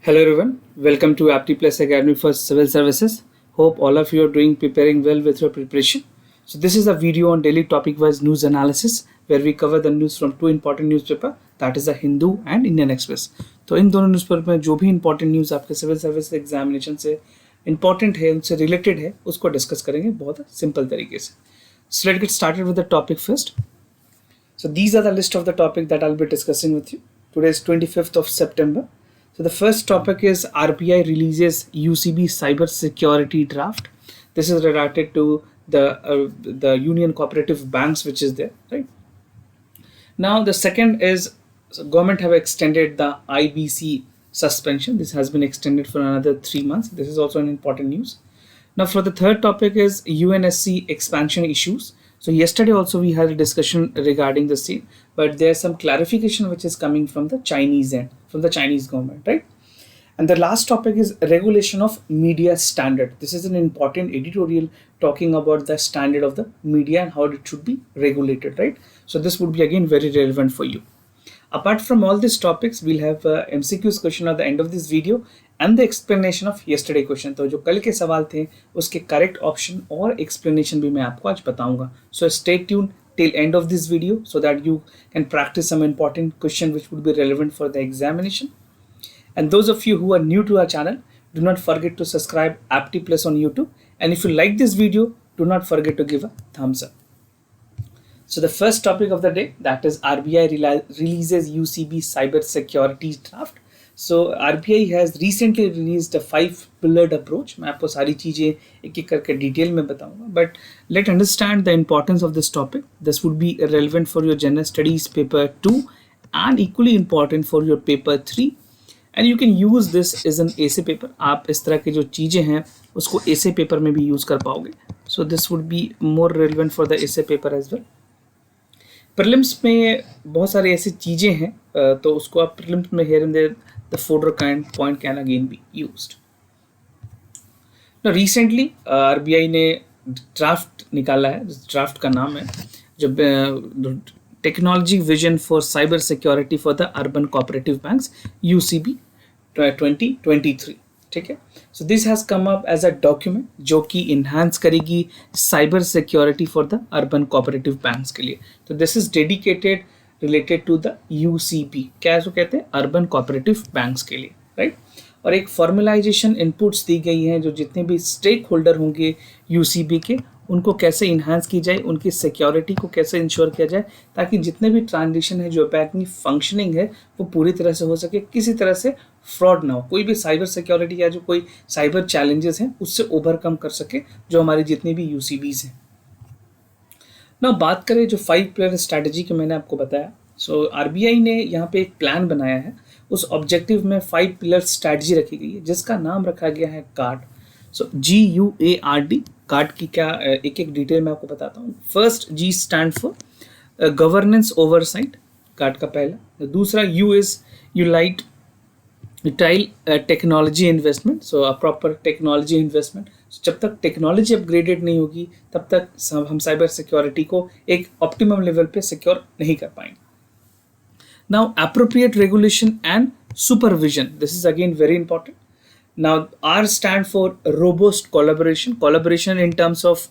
Hello everyone, welcome to Apti Plus Academy for Civil Services. Hope all of you are preparing well with your preparation. So this is a video on daily topic-wise news analysis where we cover the news from two important newspaper, that is the Hindu and Indian Express. तो इन दोनों newspaper में जो भी important news आपके civil service examination से important है, उनसे related है, उसको डिस्कस करेंगे बहुत सिंपल तरीके से. So let's get started with the topic first. So these are the list of the topic that I'll be discussing with you. Today is 25th of September. So the first topic is RBI releases UCB cyber security draft. This is related to the Union Cooperative Banks which is there, right? Now the second is government have extended the IBC suspension. This has been extended for another 3 months. This is also an important news. Now for the third topic is UNSC expansion issues. So yesterday also we had a discussion regarding the same, but there's some clarification which is coming from the Chinese end, from the Chinese government, right? And the last topic is regulation of media standard. This is an important editorial talking about the standard of the media and how it should be regulated, right? So this would be again very relevant for you. Apart from all these topics, we'll have MCQs question at the end of this video and the explanation of yesterday question. तो जो कल के सवाल थे उसके correct option और explanation भी मैं आपको आज बताऊंगा. So stay tuned till end of this video so that you can practice some important question which would be relevant for the examination. And those of you who are new to our channel, do not forget to subscribe Apti Plus on YouTube. And if you like this video, do not forget to give a thumbs up. So the first topic of the day, that is RBI releases UCB cyber security draft. So RBI has recently released a 5-pillared approach. मैं आपको सारी चीजें एक-एक करके detail में बताऊंगा. But let's understand the importance of this topic. This would be relevant for your general studies paper 2 and equally important for your paper 3. And you can use this as an essay paper. आप इस तरह की जो चीजें हैं उसको essay paper में भी use कर पाओगे. So this would be more relevant for the essay paper as well. Prelims में बहुत सारी ऐसी चीज़ें हैं तो उसको आप प्रीलिम्स में here and there the fodder kind point can again be used. Now recently RBI ने ड्राफ्ट निकाला है, ड्राफ्ट का नाम है जब technology vision for cyber security for the urban cooperative banks UCB 2023, ठीक है. So this has come up as a document जो कि इन्हांस करेगी cyber security for the urban cooperative banks के लिए. तो this is dedicated related to the UCB, क्या इसको कहते हैं, अर्बन कोऑपरेटिव बैंक्स के लिए, राइट. और एक फॉर्मलाइजेशन इनपुट्स दी गई हैं जो जितने भी स्टेक होल्डर होंगे UCB के उनको कैसे इन्हांस की जाए, उनकी सिक्योरिटी को कैसे इंश्योर किया जाए ताकि जितने भी ट्रांजेक्शन है जो बैंक की फंक्शनिंग है वो पूरी तरह से हो सके, किसी तरह से फ्रॉड ना हो, कोई भी साइबर सिक्योरिटी या जो कोई साइबर चैलेंजेस हैं उससे ओवरकम कर सके जो हमारी जितनी भी UCBs हैं. ना बात करें जो 5-पिलर स्ट्रैटेजी की मैंने आपको बताया. सो RBI ने यहाँ पे एक प्लान बनाया है. उस ऑब्जेक्टिव में 5-पिलर स्ट्रैटेजी रखी गई है जिसका नाम रखा गया है कार्ड. सो GUARD, कार्ड की क्या एक एक डिटेल मैं आपको बताता हूँ. First G stand for governance oversight, card का पहला. दूसरा U इज यूलाइट टाइल technology investment, so a proper technology investment. जब तक टेक्नोलॉजी अपग्रेडेड नहीं होगी तब तक हम साइबर सिक्योरिटी को एक ऑप्टिमम लेवल पे सिक्योर नहीं कर पाएंगे. Now appropriate regulation and supervision, this is again very important. Now R stand for robust collaboration in terms of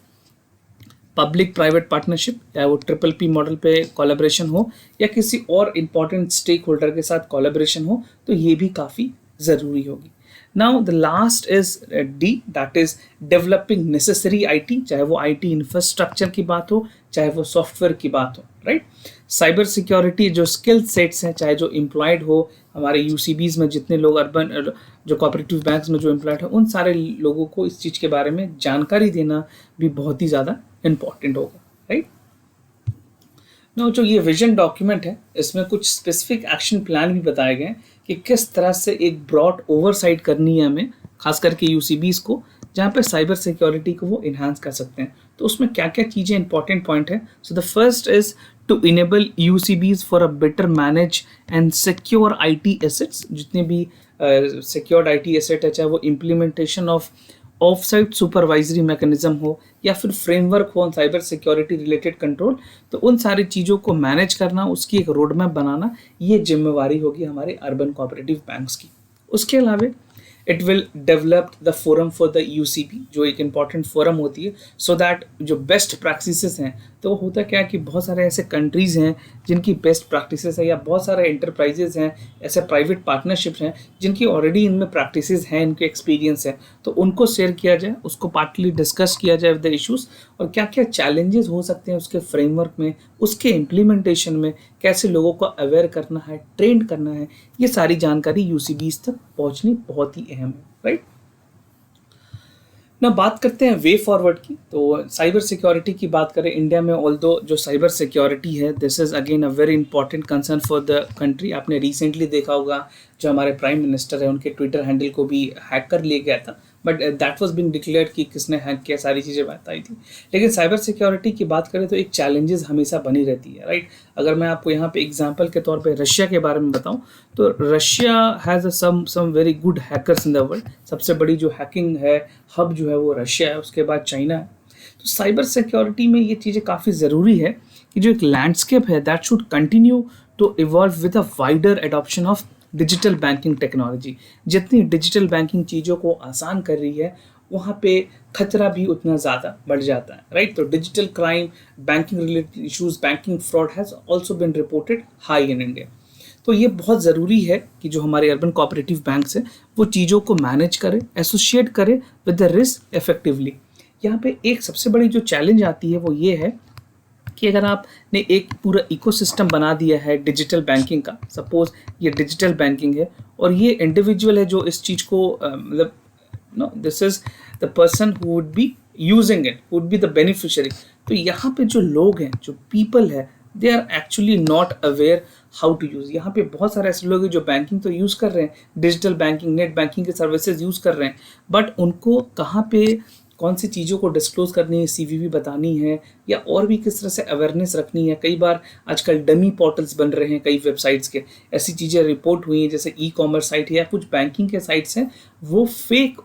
public private partnership, चाहे वो PPP मॉडल पे कोलैबोरेशन हो या किसी और इम्पॉर्टेंट स्टेक होल्डर के साथ कोलैबोरेशन हो तो ये भी काफ़ी ज़रूरी होगी. Now the last is D, that is developing necessary IT, चाहे वो IT इंफ्रास्ट्रक्चर की बात हो चाहे वो सॉफ्टवेयर की बात हो, राइट. साइबर सिक्योरिटी जो स्किल सेट्स हैं, चाहे जो एम्प्लॉयड हो हमारे UCBs में, जितने लोग अर्बन जो कोऑपरेटिव बैंक्स में जो एम्प्लॉयड है उन सारे लोगों को इस चीज़ के बारे में जानकारी देना भी बहुत ही ज़्यादा इम्पॉर्टेंट होगा, राइट. नो जो ये विजन डॉक्यूमेंट है इसमें कुछ स्पेसिफिक एक्शन प्लान भी बताए गए हैं कि किस तरह से एक ब्रॉड ओवरसाइट करनी है हमें, खास करके UCBs को, जहाँ पे साइबर सिक्योरिटी को वो इन्हांस कर सकते हैं. तो उसमें क्या क्या चीज़ें इंपॉर्टेंट पॉइंट है. So the first is to enable UCBs for a better manage and secure IT assets. जितने भी सिक्योर्ड IT एसेट है, चाहे वो implementation of off site supervisory mechanism हो या फिर फ्रेमवर्क हो on cyber security related control, तो उन सारी चीज़ों को मैनेज करना, उसकी एक रोड मैप बनाना, ये जिम्मेवारी होगी हमारे अर्बन कोऑपरेटिव बैंक्स की. उसके अलावा it will develop the forum for the UCP, जो एक इम्पॉर्टेंट फोरम होती है, सो दैट जो बेस्ट प्रैक्टिसेस हैं, तो होता क्या है कि बहुत सारे ऐसे कंट्रीज़ हैं जिनकी बेस्ट प्रैक्टिसेस है, या बहुत सारे एंटरप्राइजेज हैं, ऐसे प्राइवेट पार्टनरशिप्स हैं जिनकी ऑलरेडी इनमें प्रैक्टिसेस हैं, इनके एक्सपीरियंस है, तो उनको शेयर किया जाए, उसको पार्टली डिस्कस किया जाए विद द इश्यूज़, और क्या क्या चैलेंजेस हो सकते हैं उसके फ्रेमवर्क में, उसके इम्प्लीमेंटेशन में, कैसे लोगों को अवेयर करना है, ट्रेंड करना है, ये सारी जानकारी यूसीबीज तक पहुंचनी बहुत ही अहम है, राइट। ना बात करते हैं वे फॉरवर्ड की, तो साइबर सिक्योरिटी की बात करें इंडिया में, ऑल्दो जो साइबर सिक्योरिटी है this is again a very important concern for the country. आपने रिसेंटली देखा होगा जो हमारे प्राइम मिनिस्टर है उनके ट्विटर हैंडल को भी हैक कर लिया गया था, but that was been declared कि किसने हैक किया, सारी चीज़ें बताई थी। लेकिन साइबर सिक्योरिटी की बात करें तो एक चैलेंजेस हमेशा बनी रहती है, राइट। अगर मैं आपको यहाँ पे एग्जांपल के तौर पे रशिया के बारे में बताऊँ, तो Russia has some very good hackers in the world. सबसे बड़ी जो हैकिंग है हब जो है वो रशिया है, उसके बाद चाइना है। तो साइबर सिक्योरिटी में ये चीज़ें काफ़ी ज़रूरी है कि जो एक लैंडस्केप है that should continue to evolve with a wider adoption of digital banking technology. जितनी डिजिटल बैंकिंग चीज़ों को आसान कर रही है, वहाँ पे खतरा भी उतना ज़्यादा बढ़ जाता है, राइट। तो digital crime, banking related issues, banking fraud has also been reported high in India. तो ये बहुत ज़रूरी है कि जो हमारे अर्बन कोऑपरेटिव बैंक्स हैं वो चीज़ों को मैनेज करें, एसोसिएट करें विद द रिस्क इफेक्टिवली। यहाँ पे एक सबसे बड़ी जो चैलेंज आती है वो ये है कि अगर आपने एक पूरा इकोसिस्टम बना दिया है डिजिटल बैंकिंग का, सपोज ये डिजिटल बैंकिंग है और ये इंडिविजुअल है जो इस चीज़ को मतलब know this is the person who would be using it, would be the beneficiary. तो यहाँ पे जो लोग हैं, जो पीपल है, they are actually not aware how to use. यहाँ पे बहुत सारे ऐसे लोग हैं जो बैंकिंग तो यूज़ कर रहे हैं, डिजिटल बैंकिंग, नेट बैंकिंग के सर्विसेज यूज़ कर रहे हैं, बट उनको कहाँ पे कौन सी चीज़ों को डिस्क्लोज करनी है, सीवीवी बतानी है, या और भी किस तरह से अवेयरनेस रखनी है। कई बार आजकल डमी पोर्टल्स बन रहे हैं कई वेबसाइट्स के, ऐसी चीज़ें रिपोर्ट हुई हैं, जैसे ई कॉमर्स साइट है या कुछ बैंकिंग के साइट्स हैं, वो फेक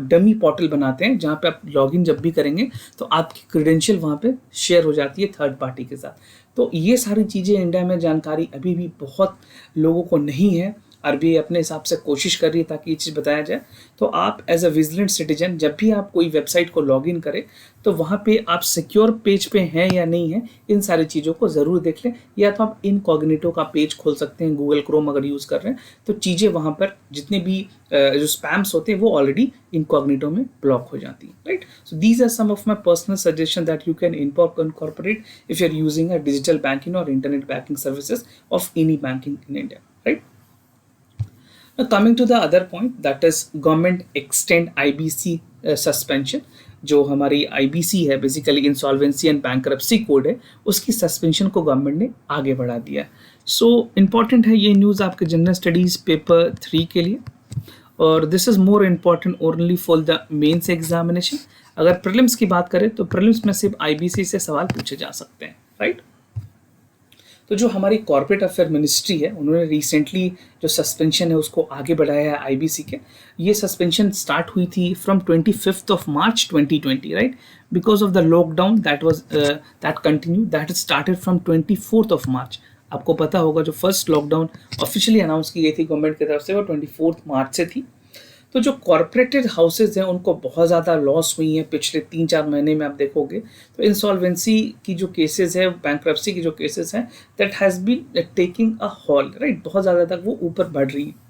डमी पोर्टल बनाते हैं जहाँ पे आप लॉगिन जब भी करेंगे तो आपकी क्रेडेंशियल वहाँ पे शेयर हो जाती है थर्ड पार्टी के साथ। तो ये सारी चीज़ें इंडिया में जानकारी अभी भी बहुत लोगों को नहीं है। आरबीआई अपने हिसाब से कोशिश कर रही है ताकि ये चीज़ बताया जाए। तो आप एज अ विजिलेंट सिटीजन जब भी आप कोई वेबसाइट को लॉगिन करें तो वहाँ पे आप सिक्योर पेज पे हैं या नहीं है, इन सारी चीज़ों को ज़रूर देख लें। या तो आप इनकॉग्निटो का पेज खोल सकते हैं, गूगल क्रोम अगर यूज़ कर रहे हैं तो चीज़ें वहाँ पर जितने भी जो स्पैम्स होते हैं वो ऑलरेडी इनकॉग्निटो में ब्लॉक हो जाती हैं, right. So these are some of my personal suggestion that you can incorporate if you are using a digital banking or internet banking services of any banking in India, right. Now coming to the other point, that is government extend IBC suspension। जो हमारी IBC है basically insolvency and bankruptcy code है, उसकी suspension को government ने आगे बढ़ा दिया है। सो इम्पॉर्टेंट है ये न्यूज़ आपके जनरल स्टडीज़ पेपर 3 के लिए, और this is more important only for the mains examination. अगर प्रीलिम्स की बात करें तो प्रीलिम्स में सिर्फ IBC से सवाल पूछे जा सकते हैं, राइट। तो जो हमारी कॉर्पोरेट अफेयर मिनिस्ट्री है उन्होंने रिसेंटली जो सस्पेंशन है उसको आगे बढ़ाया है IBC के। ये सस्पेंशन स्टार्ट हुई थी from 25th of March 2020, right, because of the lockdown that continue, that started from 24th of March। आपको पता होगा जो फर्स्ट लॉकडाउन ऑफिशियली अनाउंस की गई थी गवर्नमेंट की तरफ से वो 24 मार्च से थी। तो जो कॉर्पोरेटेड हाउसेज हैं उनको बहुत ज़्यादा लॉस हुई हैं पिछले 3-4 महीने में। आप देखोगे तो इंसॉल्वेंसी की जो केसेस है, बैंक्रप्सी की जो केसेस हैं, that has been taking a haul, right, बहुत ज़्यादा तक वो ऊपर बढ़ रही है।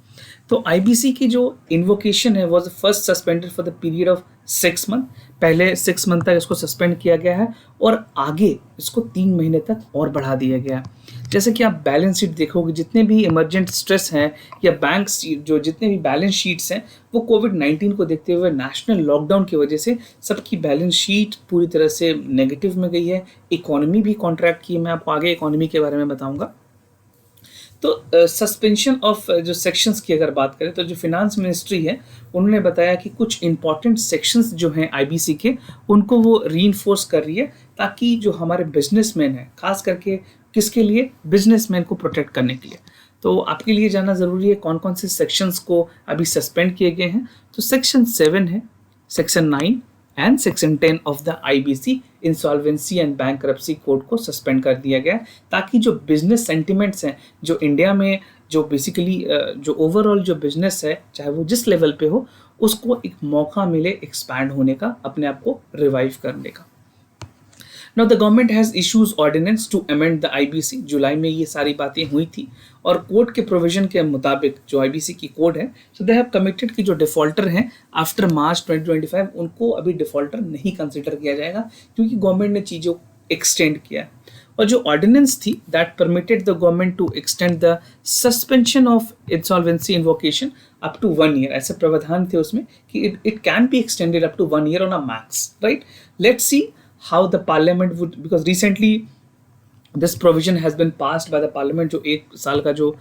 तो IBC की जो इन्वोकेशन है was first suspended for the period of 6 month. पहले 6 मंथ तक इसको सस्पेंड किया गया है और आगे इसको 3 महीने तक और बढ़ा दिया गया है। जैसे कि आप बैलेंस शीट देखोगे, जितने भी इमरजेंट स्ट्रेस हैं या बैंक जो जितने भी बैलेंस शीट्स हैं वो कोविड-19 को देखते हुए नेशनल लॉकडाउन की वजह से सबकी बैलेंस शीट पूरी तरह से नेगेटिव में गई है। इकोनॉमी भी कॉन्ट्रैक्ट की है, मैं आपको आगे इकोनॉमी के बारे में बताऊंगा। तो सस्पेंशन ऑफ जो सेक्शंस की अगर बात करें तो जो फिनांस मिनिस्ट्री है उन्होंने बताया कि कुछ इंपॉर्टेंट सेक्शंस जो हैं IBC के उनको वो रीइंफोर्स कर रही है ताकि जो हमारे बिजनेसमैन हैं, खास करके किसके लिए, बिजनेसमैन को प्रोटेक्ट करने के लिए। तो आपके लिए जानना ज़रूरी है कौन कौन से सेक्शंस को अभी सस्पेंड किए गए हैं। तो सेक्शन 7 है, section 9 and section 10 of the IBC insolvency and bankruptcy code को सस्पेंड कर दिया गया, ताकि जो बिजनेस सेंटिमेंट्स हैं जो इंडिया में जो बेसिकली जो ओवरऑल जो बिजनेस है चाहे वो जिस लेवल पे हो, उसको एक मौका मिले एक्सपैंड होने का, अपने आप को रिवाइव करने का। Now the government has issues ordinance to amend the IBC। जुलाई में ये सारी बातें हुई थी और कोड के प्रोविजन के मुताबिक जो IBC की कोड है, so they have committed कि जो डिफॉल्टर हैं आफ्टर मार्च 2025 उनको अभी डिफॉल्टर नहीं कंसिडर किया जाएगा, क्योंकि गवर्नमेंट ने चीज़ों एक्सटेंड किया है। और जो ऑर्डिनेंस थी that permitted the government to extend the suspension of insolvency invocation up to 1 year, ऐसे प्रावधान थे उसमें कि it can be extended up to 1 year on a max, right. Let's see how the parliament would, because recently this provision has been passed by the parliament, जो 1 साल का जो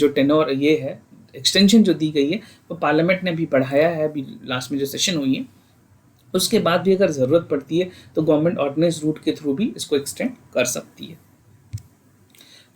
tenure ये है एक्सटेंशन जो दी गई है वो पार्लियामेंट ने भी बढ़ाया है, अभी लास्ट में जो सेशन हुई है उसके बाद भी अगर ज़रूरत पड़ती है तो गवर्नमेंट ऑर्डिनेंस रूट के थ्रू भी इसको एक्सटेंड कर सकती है।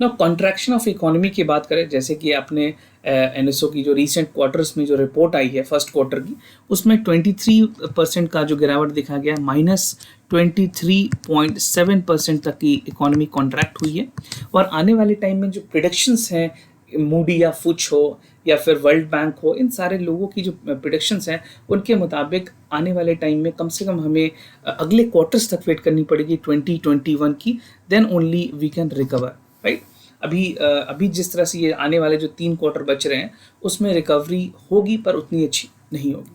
ना कॉन्ट्रैक्शन ऑफ इकोनॉमी की बात करें, जैसे कि आपने एनएसओ की जो रिसेंट क्वार्टर्स में जो रिपोर्ट आई है फर्स्ट क्वार्टर की, उसमें 23% का जो गिरावट दिखा गया, -23.7% तक की इकोनॉमी कॉन्ट्रैक्ट हुई है। और आने वाले टाइम में जो प्रिडिक्शंस हैं, मूडी या फुच हो या फिर वर्ल्ड बैंक हो, इन सारे लोगों की जो प्रिडिक्शंस हैं उनके मुताबिक आने वाले टाइम में कम से कम हमें अगले क्वार्टर्स तक वेट करनी पड़ेगी 2021 की, then only we can recover, right. अभी जिस तरह से ये आने वाले जो 3 क्वार्टर बच रहे हैं उसमें रिकवरी होगी पर उतनी अच्छी नहीं होगी।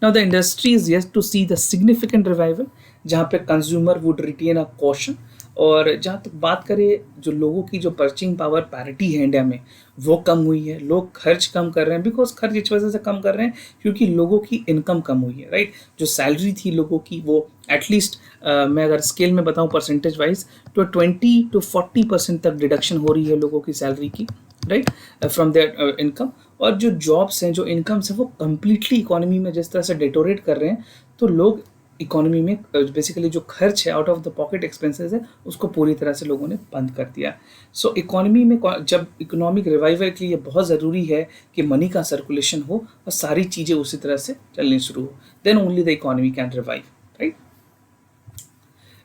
Now the industry is yet to see the significant revival, जहाँ पे consumer would retain a caution. और जहाँ तक बात करें जो लोगों की जो परचेजिंग पावर पैरिटी है इंडिया में वो कम हुई है, लोग खर्च कम कर रहे हैं, बिकॉज खर्च इस वजह से कम कर रहे हैं क्योंकि लोगों की इनकम कम हुई है, राइट। जो सैलरी थी लोगों की वो एटलीस्ट मैं अगर स्केल में बताऊं परसेंटेज वाइज तो 20 to 40% तक डिडक्शन हो रही है लोगों की सैलरी की, राइट, फ्रॉम देयर इनकम। और जो जॉब्स हैं, जो इनकम्स हैं, वो कम्प्लीटली इकोनॉमी में जिस तरह से डेटोरेट कर रहे हैं, तो लोग इकोनॉमी में बेसिकली जो खर्च है, out of the pocket expenses है, उसको पूरी तरह से लोगों ने बंद कर दिया। सो इकोनॉमी में जब इकोनॉमिक रिवाइवल के लिए बहुत ज़रूरी है कि मनी का सर्कुलेशन हो और सारी चीज़ें उसी तरह से चलनी शुरू हो, then only the economy can revive, right.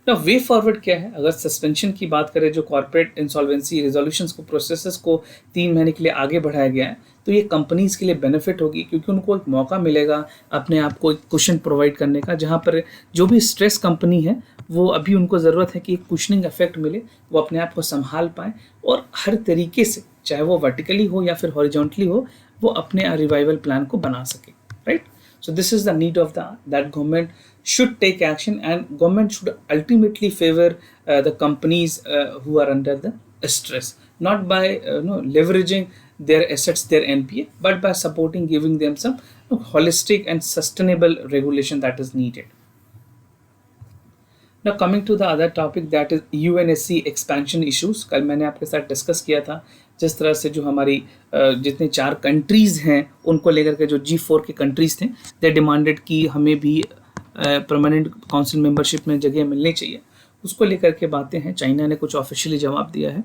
ना वे फॉरवर्ड क्या है, अगर सस्पेंशन की बात करें, जो कॉर्पोरेट इंसॉल्वेंसी रेजोल्यूशंस को प्रोसेसेस को 3 महीने के लिए आगे बढ़ाया गया है, तो ये कंपनीज़ के लिए बेनिफिट होगी क्योंकि उनको एक मौका मिलेगा अपने आप को एक कुशन प्रोवाइड करने का, जहाँ पर जो भी स्ट्रेस कंपनी है वो अभी उनको ज़रूरत है कि एक कुशनिंग इफेक्ट मिले, वो अपने आप को संभाल पाएँ और हर तरीके से, चाहे वो वर्टिकली हो या फिर हॉरिजॉन्टली हो, वो अपने रिवाइवल प्लान को बना सके, right. So this is the need of that government should take action, and government should ultimately favor the companies who are under the stress, not by leveraging their assets, their NPA, but by supporting, giving them some holistic and sustainable regulation that is needed. Now coming to the other topic, that is UNSC expansion issues। कल मैंने आपके साथ discuss किया था जिस तरह से जो हमारी जितने 4 कंट्रीज़ हैं उनको लेकर के जो G4 के कंट्रीज़ थे, दे डिमांडेड कि हमें भी परमानेंट काउंसिल मेंबरशिप में जगह मिलनी चाहिए, उसको लेकर के बातें हैं। चाइना ने कुछ ऑफिशियली जवाब दिया है।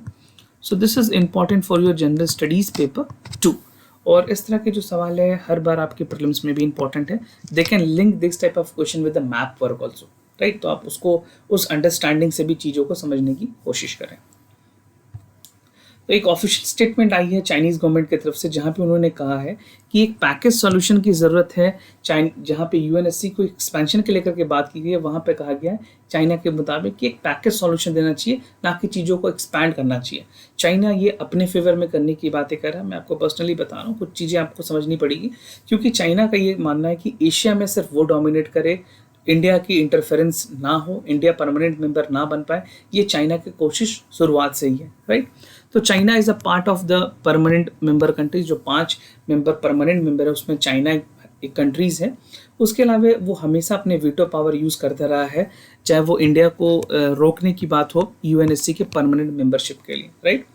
So this is important for your general studies paper 2। और इस तरह के जो सवाल है हर बार आपके प्रीलिम्स में भी इंपॉर्टेंट है। They can link this type of question with the map work also, right. तो आप उसको उस अंडरस्टैंडिंग से भी चीज़ों को समझने की कोशिश करें। तो एक ऑफिशियल स्टेटमेंट आई है चाइनीज़ गवर्नमेंट की तरफ से, जहाँ पे उन्होंने कहा है कि एक पैकेज सॉल्यूशन की ज़रूरत है। जहाँ पे यूएनएससी को एक्सपेंशन के लेकर के बात की गई है, वहाँ पे कहा गया है चाइना के मुताबिक कि एक पैकेज सॉल्यूशन देना चाहिए, ना कि चीज़ों को एक्सपैंड करना चाहिए। चाइना ये अपने फेवर में करने की बातें कर रहा है। मैं आपको पर्सनली बता रहा हूँ, कुछ चीज़ें आपको समझनी पड़ेगी, क्योंकि चाइना का ये मानना है कि एशिया में सिर्फ वो डोमिनेट करे, इंडिया की इंटरफेरेंस ना हो, इंडिया परमानेंट मेंबर ना बन पाए। ये चाइना की कोशिश शुरुआत से ही है, राइट। तो China is a part of the permanent member countries. जो 5 मेंबर परमानेंट मेंबर है उसमें चाइना एक कंट्रीज़ है। उसके अलावा वो हमेशा अपने वीटो पावर यूज़ करता रहा है, चाहे वो इंडिया को रोकने की बात हो यूएनएससी के परमानेंट मेंबरशिप के लिए, right.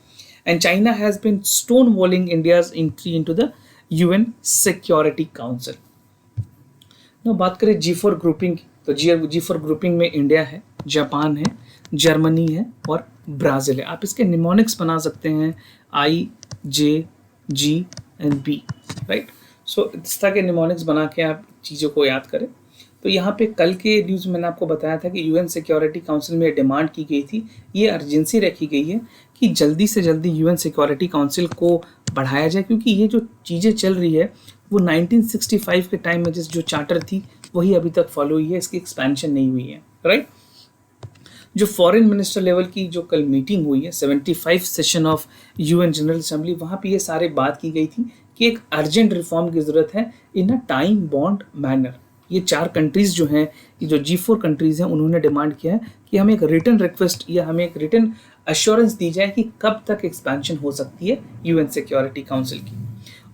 And China has been stonewalling India's entry into the UN security council. बात करें G4 ग्रुपिंग की, तो G4 ग्रुपिंग में इंडिया है, जापान है, जर्मनी है और ब्राज़ील है। आप इसके निमोनिक्स बना सकते हैं I, J, G and B, right. So इस तरह के निमोनिक्स बना के आप चीज़ों को याद करें। तो यहाँ पे कल के न्यूज़ मैंने आपको बताया था कि यूएन सिक्योरिटी काउंसिल में डिमांड की गई थी, ये अर्जेंसी रखी गई है कि जल्दी से जल्दी यूएन सिक्योरिटी काउंसिल को बढ़ाया जाए, क्योंकि ये जो चीज़ें चल रही है वो 1965 के टाइम में जो चार्टर थी वही अभी तक फॉलो हुई है, इसकी एक्सपेंशन नहीं हुई है, राइट। जो फॉरेन मिनिस्टर लेवल की जो कल मीटिंग हुई है 75 session of UN general assembly, वहाँ पे ये सारे बात की गई थी कि एक अर्जेंट रिफॉर्म की ज़रूरत है इन अ टाइम बॉन्ड मैनर। ये 4 कंट्रीज़ जो हैं, ये जो G4 कंट्रीज़ हैं, उन्होंने डिमांड किया है कि हमें एक रिटन रिक्वेस्ट या हमें एक रिटन अश्योरेंस दी जाए कि कब तक एक्सपेंशन हो सकती है यूएन सिक्योरिटी काउंसिल की।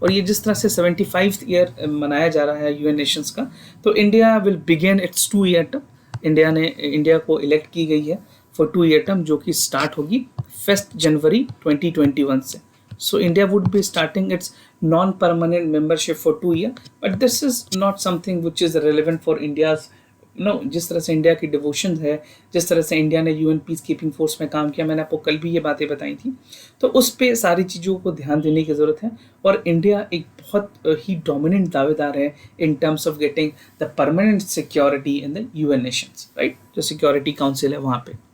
और ये जिस तरह से 75th ईयर मनाया जा रहा है यूएन नेशंस का, तो India will begin it's 2 year term. India को इलेक्ट की गई है फॉर 2 ईयर टर्म, जो कि स्टार्ट होगी 1 जनवरी 2021 से। So India would be starting its non-permanent membership for 2 years, but this is not something which is relevant for India's, जिस तरह से इंडिया की डिवोशन है, जिस तरह से इंडिया ने यूएन पीस कीपिंग फोर्स में काम किया, मैंने आपको कल भी ये बातें बताई थी, तो उस पे सारी चीज़ों को ध्यान देने की ज़रूरत है। और इंडिया एक बहुत ही डोमिनेंट दावेदार है in terms of getting the permanent security in the UN Nations, right. जो सिक्योरिटी काउंसिल है वहाँ पे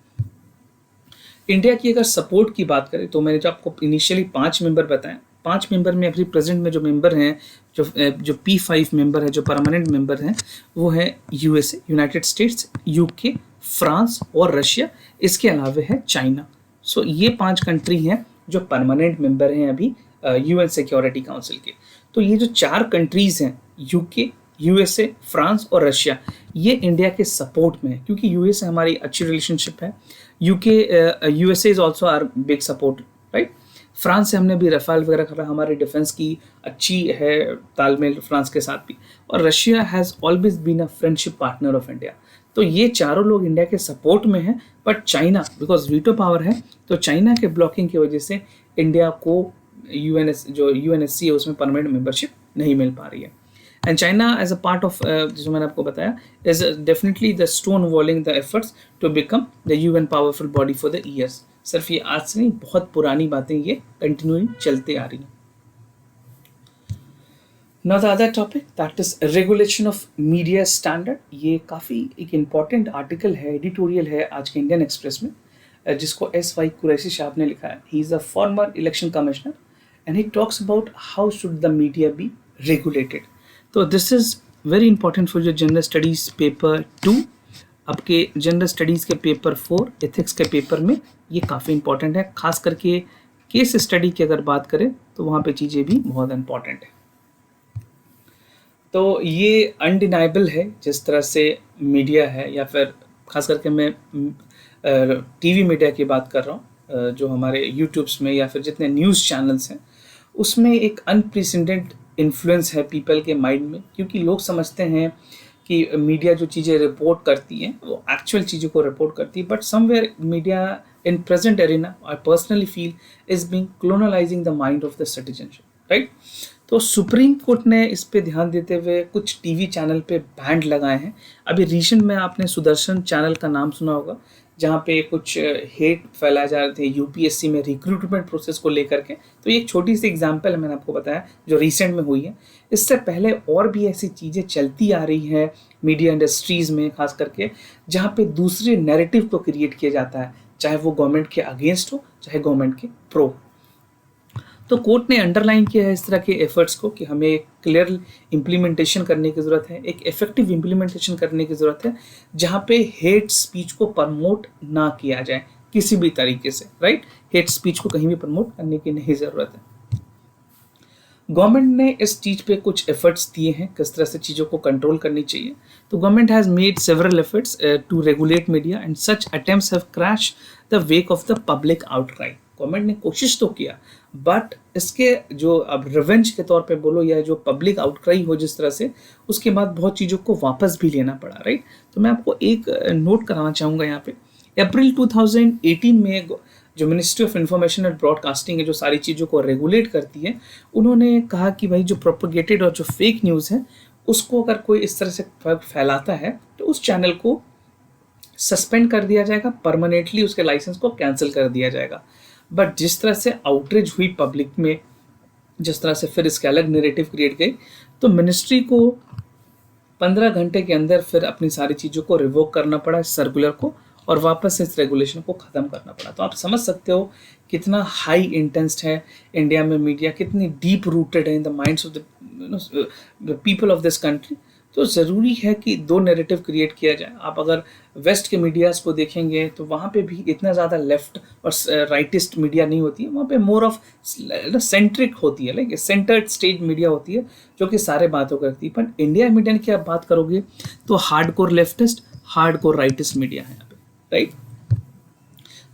इंडिया की अगर सपोर्ट की बात करें, तो मैंने जो आपको इनिशियली 5 मेंबर बताए, 5 मेंबर में अभी प्रेजेंट में जो मेंबर हैं, जो P5 मेंबर है, जो परमानेंट मेंबर हैं, वो है USA, United states, UK, France और रशिया। इसके अलावा है चाइना। सो ये 5 कंट्री हैं जो परमानेंट मेंबर हैं अभी यूएन सिक्योरिटी काउंसिल के। तो ये जो 4 कंट्रीज़ हैं, यूके, यूएसए, फ्रांस और रशिया, ये इंडिया के सपोर्ट में है, क्योंकि यूएस से हमारी अच्छी रिलेशनशिप है। USA is also our big support, right. France से हमने भी रफाल वगैरह करा, हमारे डिफेंस की अच्छी है तालमेल फ्रांस के साथ भी। और Russia has always been a friendship partner of India. तो ये चारों लोग इंडिया के सपोर्ट में हैं। But China, because veto power है, तो चाइना के ब्लॉकिंग की वजह से इंडिया को यूएनएससी है उसमें परमानेंट मेंबरशिप नहीं मिल पा रही है। And China as a part of, जो मैंने आपको बताया, is definitely the stonewalling the efforts to become the UN powerful body for the years. सिर्फ ये आज से नहीं, बहुत पुरानी बातें ये कंटिन्यूइंग चलते आ रही हैं। Now the other topic, that is regulation of media standard। ये काफ़ी एक इम्पॉर्टेंट आर्टिकल है, एडिटोरियल है आज के इंडियन एक्सप्रेस में, जिसको S.Y. कुरैशी साहब ने लिखा है। He is a former election commissioner and he talks about how should the media be regulated. तो this is very important for your general studies paper 2। आपके जनरल स्टडीज़ के पेपर 4, एथिक्स के पेपर में ये काफ़ी इंपॉर्टेंट है। खास करके केस स्टडी की अगर बात करें तो वहाँ पे चीज़ें भी बहुत इंपॉर्टेंट है। तो ये अनडिनाइबल है जिस तरह से मीडिया है, या फिर खास करके मैं टीवी मीडिया की बात कर रहा हूँ, जो हमारे यूट्यूब्स में या फिर जितने न्यूज़ चैनल्स हैं, उसमें एक अनप्रेसिडेंटेड इन्फ्लुएंस है पीपल के माइंड में, क्योंकि लोग समझते हैं कि मीडिया जो चीज़ें रिपोर्ट करती हैं वो एक्चुअल चीज़ों को रिपोर्ट करती है। But somewhere media in present arena, I personally feel, is being colonising the mind of the citizenship, right. तो सुप्रीम कोर्ट ने इस पे ध्यान देते हुए कुछ टीवी चैनल पे बैन लगाए हैं। अभी रिसेंट में आपने सुदर्शन चैनल का नाम सुना होगा, जहाँ पे कुछ हेट फैलाए जा रहे थे यूपीएससी में रिक्रूटमेंट प्रोसेस को लेकर के। तो ये एक छोटी सी एग्जांपल है, मैंने आपको बताया, जो रिसेंट में हुई है। इससे पहले और भी ऐसी चीज़ें चलती आ रही हैं मीडिया इंडस्ट्रीज़ में, खास करके जहाँ पे दूसरे नैरेटिव को क्रिएट किया जाता है, चाहे वो गवर्नमेंट के अगेंस्ट हो, चाहे गवर्नमेंट के प्रो। तो कोर्ट ने अंडरलाइन किया है इस तरह के एफर्ट्स को कि हमें एक क्लियर इम्प्लीमेंटेशन करने की ज़रूरत है, एक इफेक्टिव इम्प्लीमेंटेशन करने की ज़रूरत है, जहाँ पे हेट स्पीच को प्रमोट ना किया जाए किसी भी तरीके से, राइट। हेट स्पीच को कहीं भी प्रमोट करने की नहीं ज़रूरत है। गवर्नमेंट ने इस चीज़ पे कुछ एफर्ट्स दिए हैं, किस तरह से चीज़ों को कंट्रोल करनी चाहिए। तो government has made several efforts to regulate media and such attempts have crash the wake of the public outcry. Government ने कोशिश तो किया, बट इसके जो अब रिवेंज के तौर पे बोलो, या जो पब्लिक आउटक्राई हो जिस तरह से, उसके बाद बहुत चीज़ों को वापस भी लेना पड़ा, राइट। तो मैं आपको एक नोट कराना चाहूँगा यहाँ पे। अप्रैल 2018 में जो ministry of information and broadcasting है, जो सारी चीज़ों को रेगुलेट करती है, उन्होंने कहा कि भाई जो प्रोपोगेटेड और जो फेक न्यूज़ है, उसको अगर कोई इस तरह से फैलाता है तो उस चैनल को सस्पेंड कर दिया जाएगा, परमानेंटली उसके लाइसेंस को कैंसिल कर दिया जाएगा। बट जिस तरह से आउटरीच हुई पब्लिक में, जिस तरह से फिर इसके अलग नैरेटिव क्रिएट गई, तो मिनिस्ट्री को 15 घंटे के अंदर फिर अपनी सारी चीज़ों को रिवोक करना पड़ा इस सर्कुलर को, और वापस इस रेगुलेशन को ख़त्म करना पड़ा। तो आप समझ सकते हो कितना हाई इंटेंस्ड है इंडिया में मीडिया, कितनी डीप रूटेड है in the minds of the people of this country. तो ज़रूरी है कि दो नैरेटिव क्रिएट किया जाए। आप अगर वेस्ट के मीडियाज़ को देखेंगे तो वहाँ पे भी इतना ज़्यादा लेफ्ट और राइटिस्ट मीडिया नहीं होती है, वहाँ पे मोर ऑफ सेंट्रिक होती है, लाइक सेंटर्ड स्टेज मीडिया होती है जो कि सारे बातों को रखती है। पर इंडिया मीडिया की आप बात करोगे तो hard core leftist, hard core rightist media है यहाँ पे, right.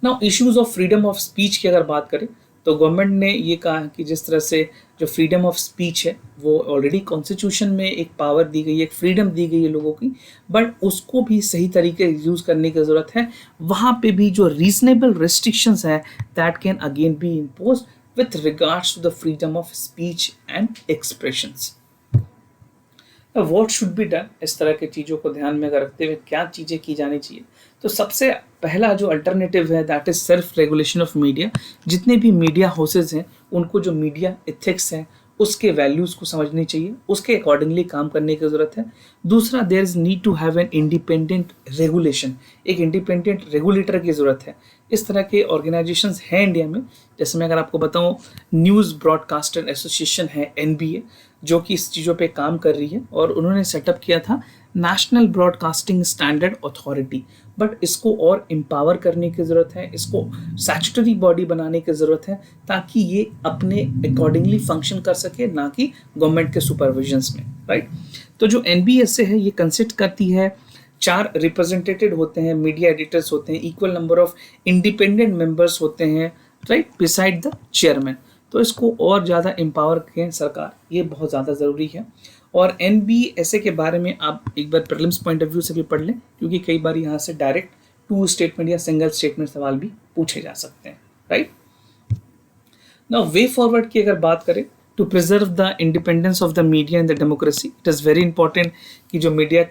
Now issues of freedom of speech की अगर बात करें तो गवर्नमेंट ने ये कहा कि जिस तरह से जो फ्रीडम ऑफ स्पीच है वो ऑलरेडी कॉन्स्टिट्यूशन में एक पावर दी गई है, एक फ्रीडम दी गई है लोगों की, बट उसको भी सही तरीके से यूज़ करने की ज़रूरत है। वहाँ पे भी जो रीजनेबल रिस्ट्रिक्शंस है that can again be impose with regards to the freedom of speech and expressions. What should be done, इस तरह की चीज़ों को ध्यान में रखते हुए क्या चीज़ें की जानी चाहिए। तो सबसे पहला जो अल्टरनेटिव है that is self regulation of media. जितने भी मीडिया हाउसेज हैं उनको जो मीडिया एथिक्स है उसके वैल्यूज़ को समझनी चाहिए, उसके अकॉर्डिंगली काम करने की ज़रूरत है। दूसरा, there is need to have an independent regulation, एक इंडिपेंडेंट रेगुलेटर की ज़रूरत है। इस तरह के ऑर्गेनाइजेशंस हैं इंडिया में, जैसे मैं अगर आपको बताऊं न्यूज़ ब्रॉडकास्टर एसोसिएशन है NBA, जो कि इस चीज़ों पे काम कर रही है, और उन्होंने सेटअप किया था national broadcasting standard authority. But इसको और एम्पावर करने की ज़रूरत है, इसको स्टैट्यूटरी बॉडी बनाने की ज़रूरत है ताकि ये अपने अकॉर्डिंगली फंक्शन कर सके, ना कि गवर्नमेंट के सुपरविजन्स में, राइट। तो जो NBSA है ये कंसिस्ट करती है 4 रिप्रेजेंटेटेड होते हैं, मीडिया एडिटर्स होते हैं, equal number of independent members होते हैं, राइट, बिसाइड द चेयरमैन। तो इसको और ज़्यादा एम्पावर करें सरकार, ये बहुत ज़्यादा ज़रूरी है। और NBSA के बारे में आप एक बार प्रीलिम्स पॉइंट ऑफ व्यू से भी पढ़ लें, क्योंकि कई बार यहाँ से डायरेक्ट 2 स्टेटमेंट या सिंगल स्टेटमेंट सवाल भी पूछे जा सकते हैं, राइट। नाउ वे फॉरवर्ड की अगर बात करें, to preserve the independence of the media in the democracy, it is very important कि जो मीडिया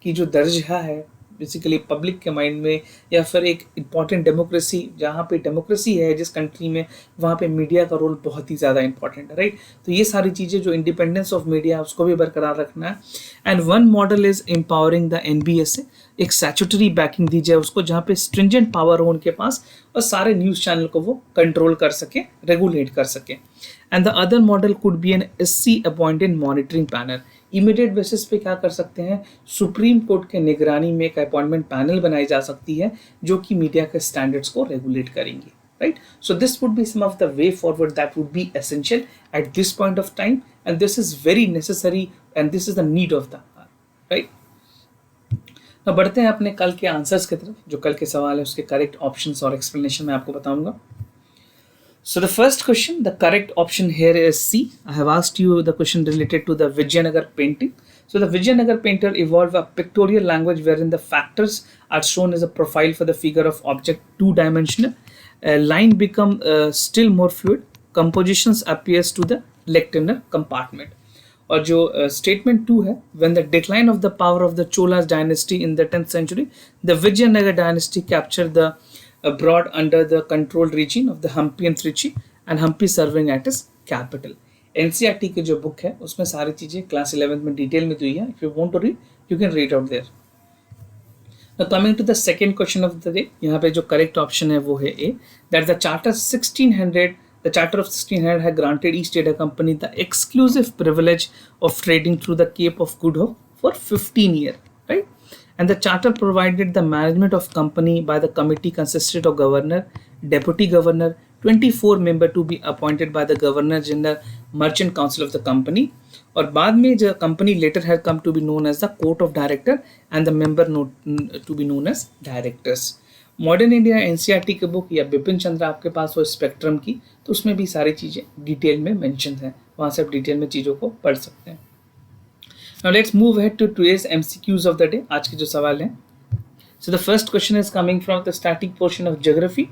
की जो दर्जा है बेसिकली पब्लिक के माइंड में, या फिर एक इम्पॉर्टेंट डेमोक्रेसी जहाँ पे डेमोक्रेसी है जिस कंट्री में, वहाँ पे मीडिया का रोल बहुत ही ज़्यादा इंपॉर्टेंट है, राइट। तो ये सारी चीज़ें जो इंडिपेंडेंस ऑफ मीडिया है उसको भी बरकरार रखना है। And one model is empowering the NBSA, एक स्टैट्यूटरी बैकिंग दी जाए उसको, जहाँ पे स्ट्रिंजेंट पावर हो उनके पास और सारे न्यूज़ चैनल को वो कंट्रोल कर सके, रेगुलेट कर सके। And the other model could be an SC appointed monitoring panel. Immediate basis पे क्या कर सकते हैं, सुप्रीम कोर्ट के निगरानी में एक अपॉइंटमेंट पैनल बनाई जा सकती है जो कि मीडिया के स्टैंडर्ड्स को रेगुलेट करेंगे, right. So this would be some of the way forward that would be essential at this point of time, and this is very necessary and this is the need of the hour, right. अब बढ़ते हैं अपने कल के answers की तरफ। जो कल के सवाल है उसके करेक्ट ऑप्शंस और एक्सप्लेनेशन मैं आपको बताऊंगा। So the first question, the correct option here is C. I have asked you the question related to the Vijayanagar painting. So the Vijayanagar painter evolved a pictorial language wherein the factors are shown as a profile for the figure of object, two-dimensional. Line become still more fluid. Compositions appears to the lecternal compartment. और जो statement 2 है, when the decline of the power of the Cholas dynasty in the 10th century, the Vijayanagar dynasty captured the brought under the control region of the Hampi and Trichy, and Hampi serving at its capital. NCERT की जो book है उसमें सारी चीज़ें class 11th में detail में दी है। If you want to read, you can read out there. Now coming to the second question of the day, यहाँ पे जो correct option है वो है A, that the charter 1600, the charter of 1600 had granted East India Company the exclusive privilege of trading through the Cape of Good Hope for 15 years, right? And the charter provided the management of company by the committee consisted of governor, deputy governor, 24 member to be appointed by the governor general, merchant council of the company. और बाद में जो company later had come to be known as the court of director and the member to be known as directors. Modern India NCERT की book या बिपिन चंद्र आपके पास हो spectrum की, तो उसमें भी सारी चीज़ें डिटेल में मेंशन हैं, वहाँ से आप डिटेल में चीज़ों को पढ़ सकते हैं। Now let's move ahead to today's MCQs of the day. आज के जो सवाल हैं. So the first question is coming from the static portion of geography.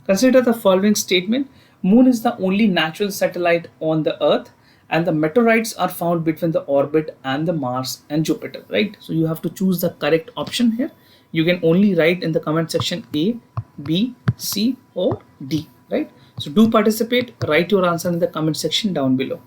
Consider the following statement. Moon is the only natural satellite on the Earth, and the meteorites are found between the orbit and the Mars and Jupiter. Right? So you have to choose the correct option here. You can only write in the comment section A, B, C, or D. Right? So do participate. Write your answer in the comment section down below.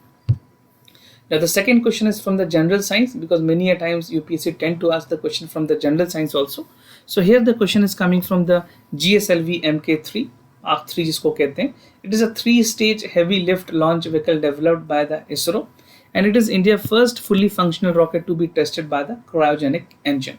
Now the second question is from the general science, because many a times UPSC tend to ask the question from the general science also. So here the question is coming from the GSLV MK3, Mark 3 जिसको कहते हैं. It is a 3-stage heavy lift launch vehicle developed by the ISRO, and it is India's first fully functional rocket to be tested by the cryogenic engine.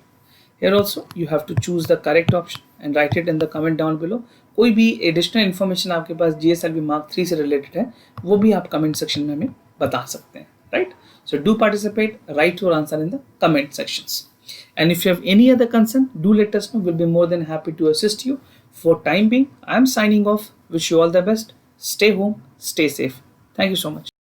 Here also you have to choose the correct option and write it in the comment down below. कोई भी additional information आपके पास GSLV Mark 3 से related है वो भी आप comment section में हमें बता सकते हैं, right? So do participate, write your answer in the comment sections. And if you have any other concern, do let us know. We'll be more than happy to assist you. For time being, I am signing off. Wish you all the best. Stay home, stay safe. Thank you so much.